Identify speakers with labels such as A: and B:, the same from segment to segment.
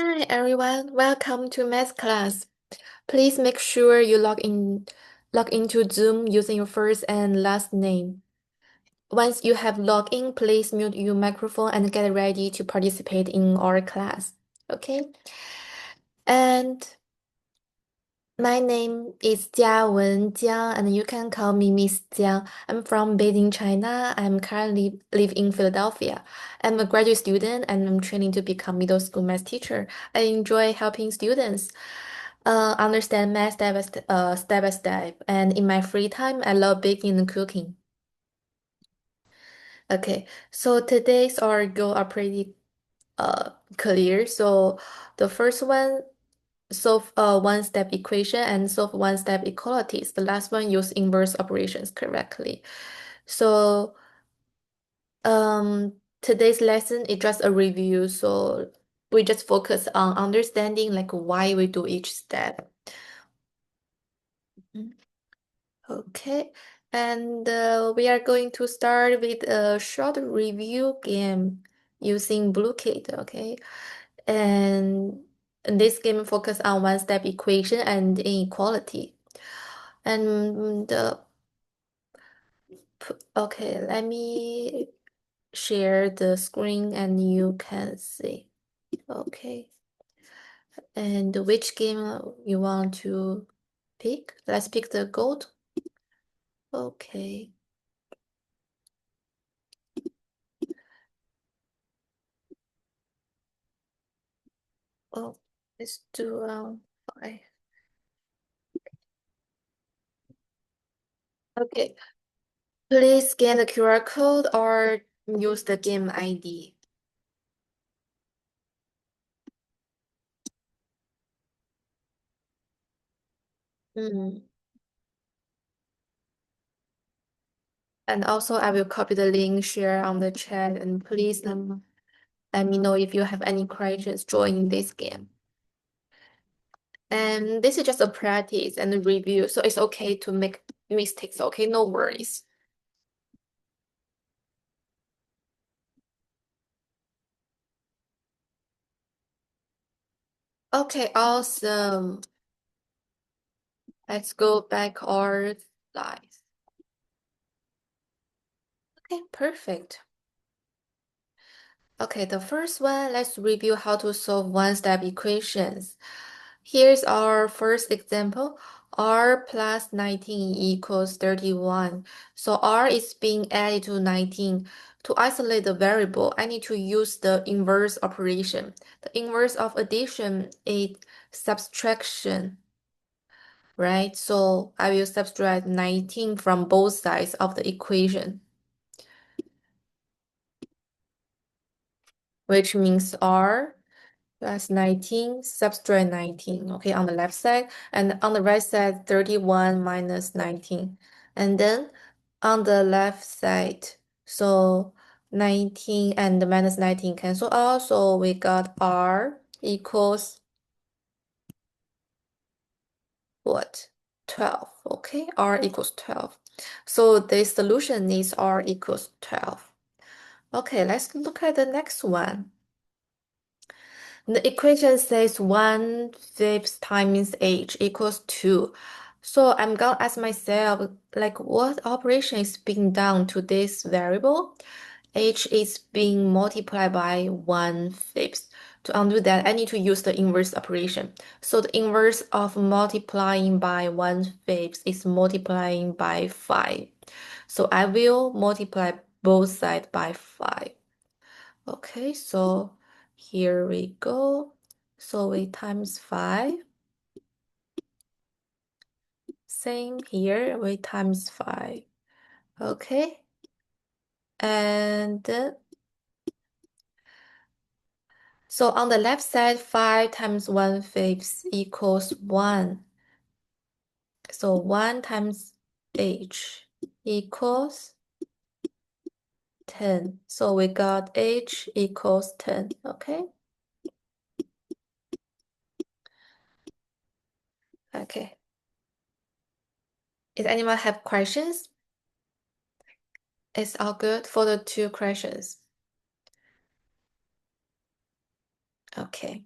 A: Hi everyone, welcome to math class. Please make sure you log into Zoom using your first and last name. Once you have logged in, please mute your microphone and get ready to participate in our class. Okay? And my name is Jiawen Jiang, and you can call me Miss Jiang. I'm from Beijing, China. I'm currently live in Philadelphia. I'm a graduate student and I'm training to become middle school math teacher. I enjoy helping students understand math step by step. And in my free time, I love baking and cooking. Okay, so today's our goal are pretty clear. So the first one, solve a one-step equation and solve one-step equalities. The last one, use inverse operations correctly. So today's lesson is just a review. So we just focus on understanding like why we do each step. Mhm. Okay, and we are going to start with a short review game using BlueKit, okay? And this game focus on one-step equation and inequality. And okay, let me share the screen and you can see. Okay, and which game you want to pick? Let's pick the gold. Okay. Oh, let's do five. Okay, please scan the QR code or use the game ID. Mm. And also, I will copy the link, share on the chat, and please let me know if you have any questions joining this game. And this is just a practice and a review, so it's okay to make mistakes, okay? No worries. Okay, awesome. Let's go back our slides. Okay, perfect. Okay, the first one, let's review how to solve one-step equations. Here's our first example. R plus 19 equals 31. So R is being added to 19. To isolate the variable, I need to use the inverse operation. The inverse of addition is subtraction, right? So I will subtract 19 from both sides of the equation, which means R plus 19, subtract 19, okay, on the left side, and on the right side, 31 minus 19. And then on the left side, so 19 and the minus 19 cancel out, so we got R equals what? 12, okay? R equals 12. So the solution is R equals 12. Okay, let's look at the next one. The equation says 1/5 times h equals 2. So I'm gonna ask myself, like, what operation is being done to this variable? H is being multiplied by 1/5. To undo that, I need to use the inverse operation. So the inverse of multiplying by 1/5 is multiplying by 5. So I will multiply both sides by 5. Okay, so here we go. So we times 5. Same here, we times 5. Okay, and so on the left side, 5 times 1/5 equals 1. So 1 times h equals 10. So we got h equals 10, okay? Okay. Does anyone have questions? It's all good for the two questions. Okay.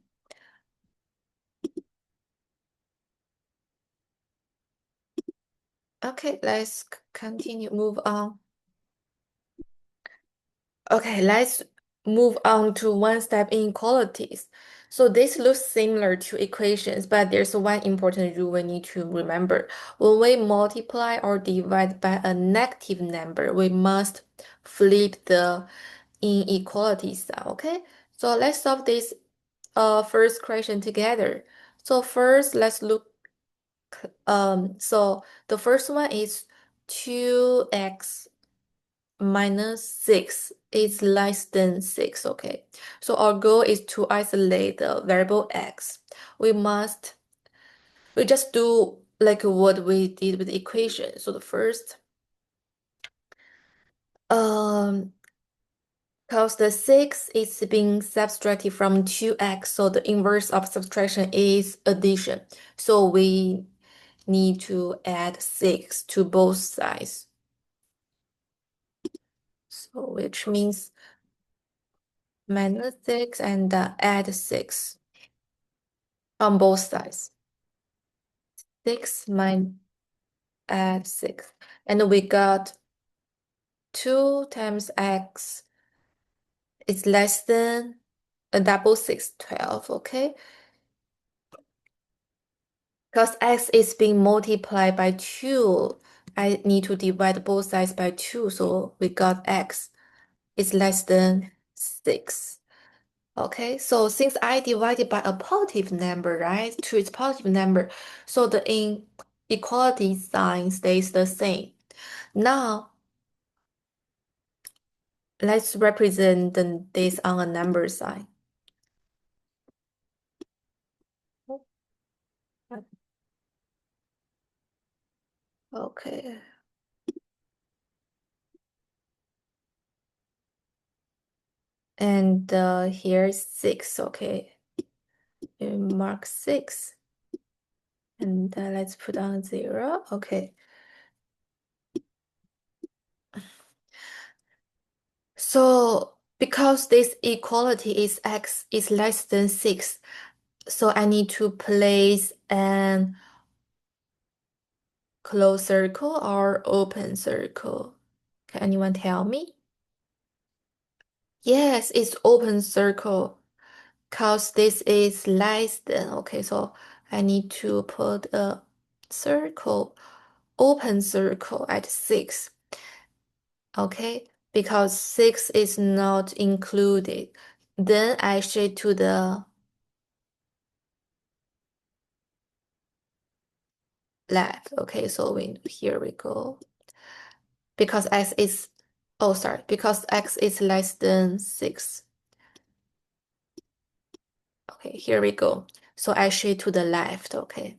A: Okay, let's continue, move on. Okay, let's move on to one-step inequalities. So this looks similar to equations, but there's one important rule we need to remember. When we multiply or divide by a negative number, we must flip the inequality sign, okay? So let's solve this first question together. So first, let's look, so the first one is 2x minus 6 is less than 6, okay? So our goal is to isolate the variable x. We just do like what we did with the equation. So the first, um, because the 6 is being subtracted from 2x, so the inverse of subtraction is addition. So we need to add 6 to both sides. So which means minus 6 and add 6 on both sides. 6 minus add 6. And we got 2 times x is less than a double 6, 12, okay? Because x is being multiplied by 2, I need to divide both sides by 2, so we got x is less than 6. Okay, so since I divided by a positive number, right? 2 is positive number, so the inequality sign stays the same. Now, let's represent this on a number sign. Okay. And here's 6, okay. You mark 6. And let's put on 0, okay. So because this equality is x is less than 6, so I need to place an closed circle or open circle. Can anyone tell me? Yes, it's open circle. Cause this is less than, okay, so I need to put a circle, open circle at 6, okay, because 6 is not included. Then I shade to the left, okay, so here we go. Because x is, oh, sorry, because x is less than 6. Okay, here we go. So I shade to the left, okay.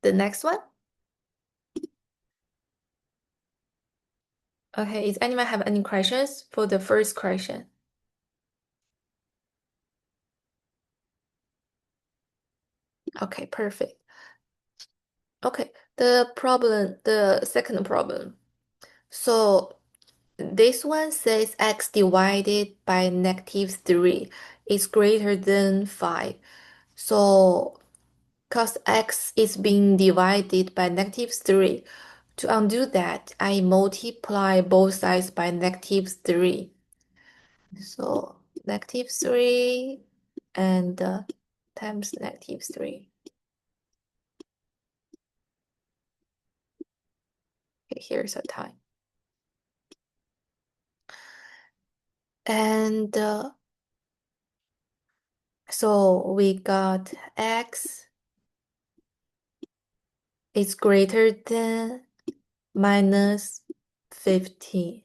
A: The next one. Okay, is anyone have any questions for the first question? Okay, perfect. Okay, the second problem. So this one says x divided by negative 3 is greater than 5. So, because x is being divided by negative 3, to undo that, I multiply both sides by negative 3. So, negative 3 and times negative 3. Okay, here's a time. And so we got x is greater than minus 15.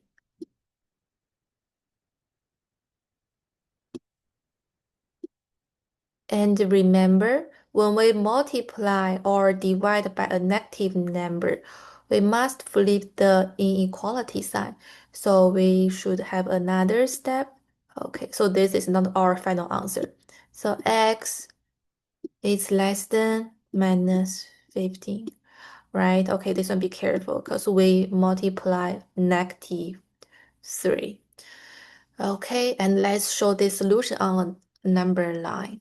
A: And remember, when we multiply or divide by a negative number, we must flip the inequality sign. So we should have another step. Okay, so this is not our final answer. So x is less than minus 15, right? Okay, this one be careful because we multiply negative 3. Okay, and let's show the solution on a number line.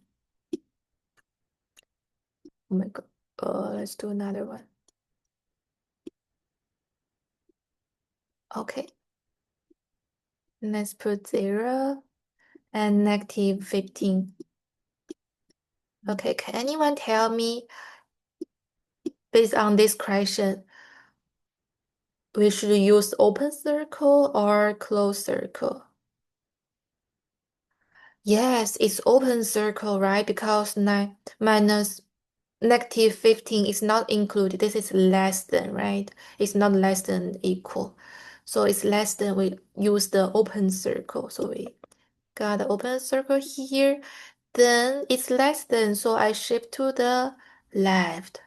A: Oh my God. Let's do another one. Okay, let's put 0 and -15. Okay, can anyone tell me, based on this question, we should use open circle or closed circle? Yes, it's open circle, right? Because 9 minus -15 is not included. This is less than, right? It's not less than equal. So it's less than, we use the open circle. So we got the open circle here. Then it's less than, so I shift to the left.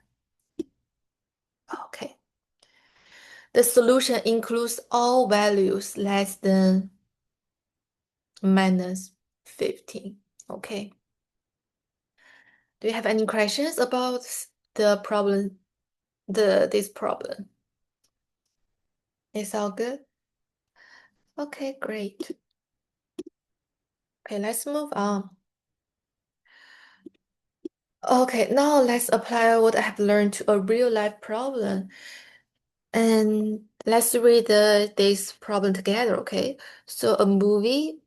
A: Okay. The solution includes all values less than -15. Okay. Do you have any questions about the problem, this problem? It's all good? Okay, great. Okay, let's move on. Okay, now let's apply what I have learned to a real life problem. And let's read this problem together, okay? So a movie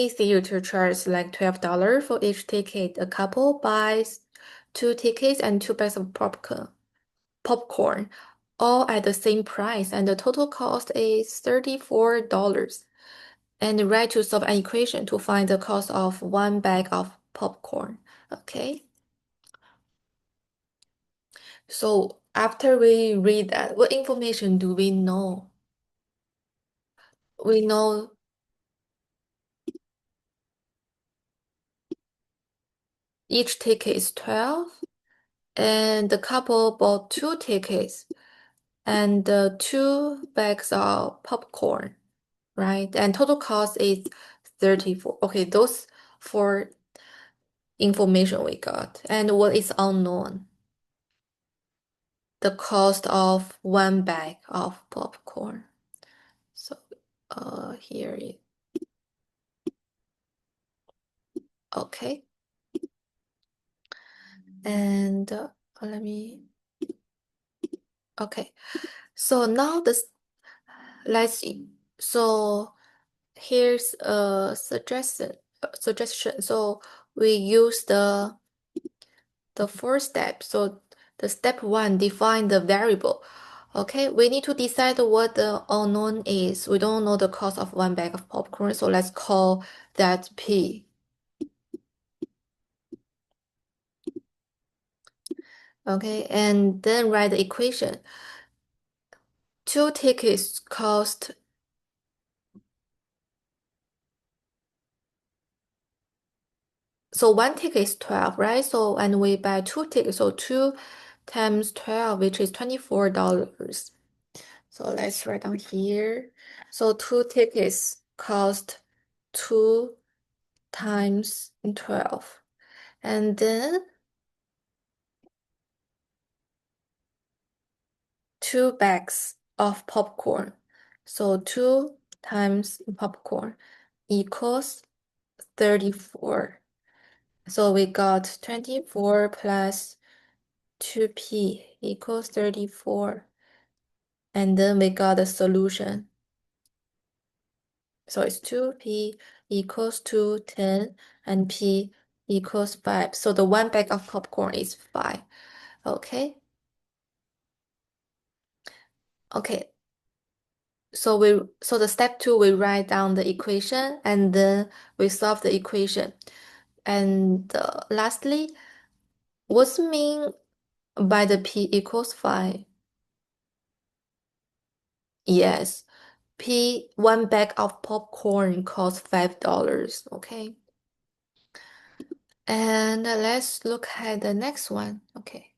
A: theater charges like $12 for each ticket. A couple buys 2 tickets and 2 bags of popcorn, all at the same price, and the total cost is $34. And write to solve an equation to find the cost of 1 bag of popcorn. Okay. So after we read that, what information do we know? We know each ticket is 12, and the couple bought 2 tickets and 2 bags of popcorn, right? And total cost is 34. Okay, those four information we got. And what is unknown? The cost of 1 bag of popcorn. So here it, okay. And let me, okay. So now this, let's see. So here's a suggestion. So we use the first step. So the step 1, define the variable. Okay, we need to decide what the unknown is. We don't know the cost of 1 bag of popcorn, so let's call that P. Okay, and then write the equation. 2 tickets cost, so 1 ticket is 12, right? So, and we buy 2 tickets, so 2 times 12, which is $24. So let's write down here. So 2 tickets cost 2 times 12. And then 2 bags of popcorn. So 2 times popcorn equals 34. So we got 24 plus 2p equals 34. And then we got a solution. So it's 2p equals to 10 and p equals 5. So the 1 bag of popcorn is 5. Okay. Okay. So the step 2, we write down the equation and then we solve the equation. And lastly, what's mean by the p equals 5? Yes. 1 bag of popcorn costs $5, okay? And let's look at the next one, okay?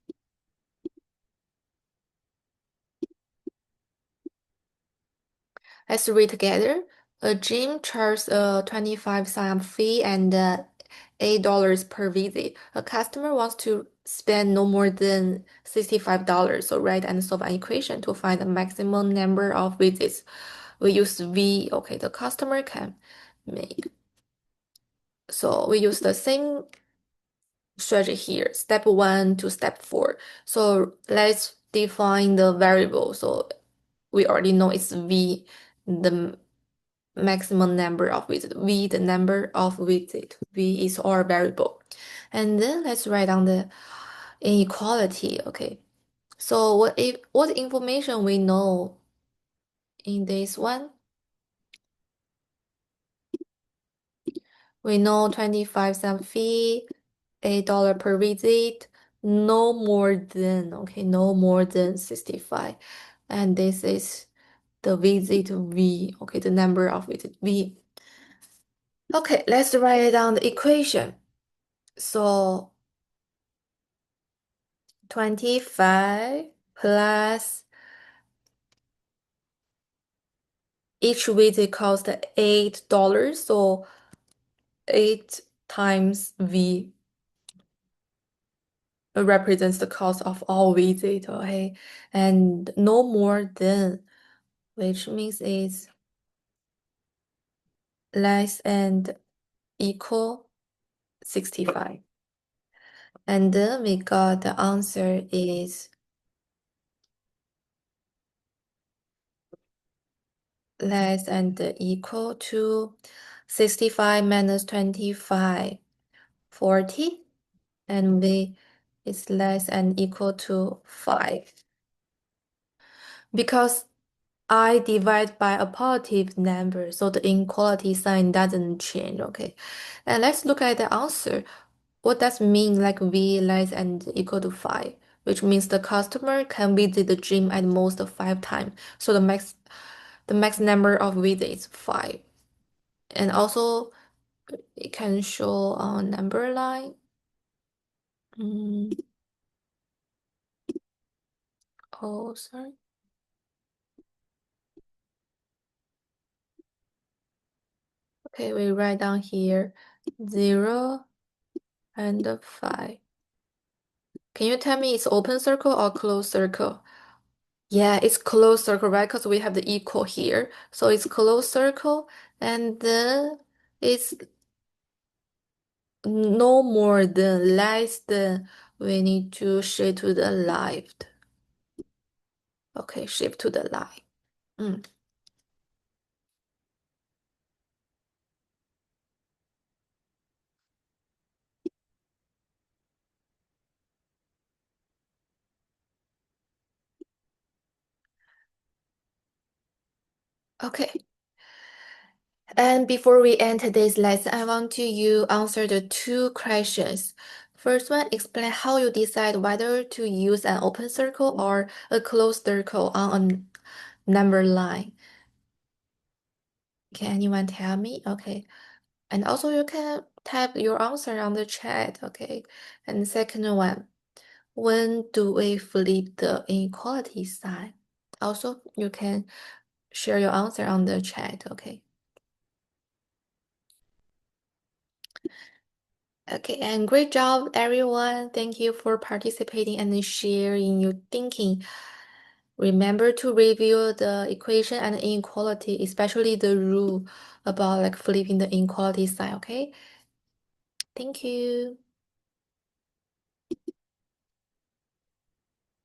A: Let's read together. A gym charges a 25 sign-up fee and $8 per visit. A customer wants to spend no more than $65. So write and solve an equation to find the maximum number of visits. We use V, okay, the customer can make. So we use the same strategy here, step 1 to step 4. So let's define the variable. So we already know it's V, the maximum number of visit. V, the number of visit. V is our variable. And then let's write down the inequality. Okay. So what information we know in this one? We know 25-cent fee, $8 per visit, no more than, okay, no more than 65. And this is the visit V, okay, the number of visit V. Okay, let's write down the equation. So 25 plus each visit cost $8. So 8 times V represents the cost of all visit, okay? And no more than, which means it's less and equal 65. And then we got the answer is less and equal to 65 minus 25, 40. And V is less and equal to 5. Because I divide by a positive number, so the inequality sign doesn't change, okay? And let's look at the answer. What does mean like V less and equal to 5? Which means the customer can visit the gym at most 5 times. So the max number of visits 5. And also it can show on number line. Mm, oh, sorry. Okay, we write down here 0 and 5. Can you tell me it's open circle or closed circle? Yeah, it's closed circle, right? Because we have the equal here. So it's closed circle, and then it's no more than less than we need to shift to the left. Okay, shift to the left. Mm. Okay. And before we end today's lesson, I want you answer the two questions. First one, explain how you decide whether to use an open circle or a closed circle on a number line. Can anyone tell me? Okay. And also you can type your answer on the chat, okay? And the second one, when do we flip the inequality sign? Also, you can share your answer on the chat, okay? Okay, and great job, everyone. Thank you for participating and sharing your thinking. Remember to review the equation and inequality, especially the rule about like flipping the inequality sign, okay? Thank you.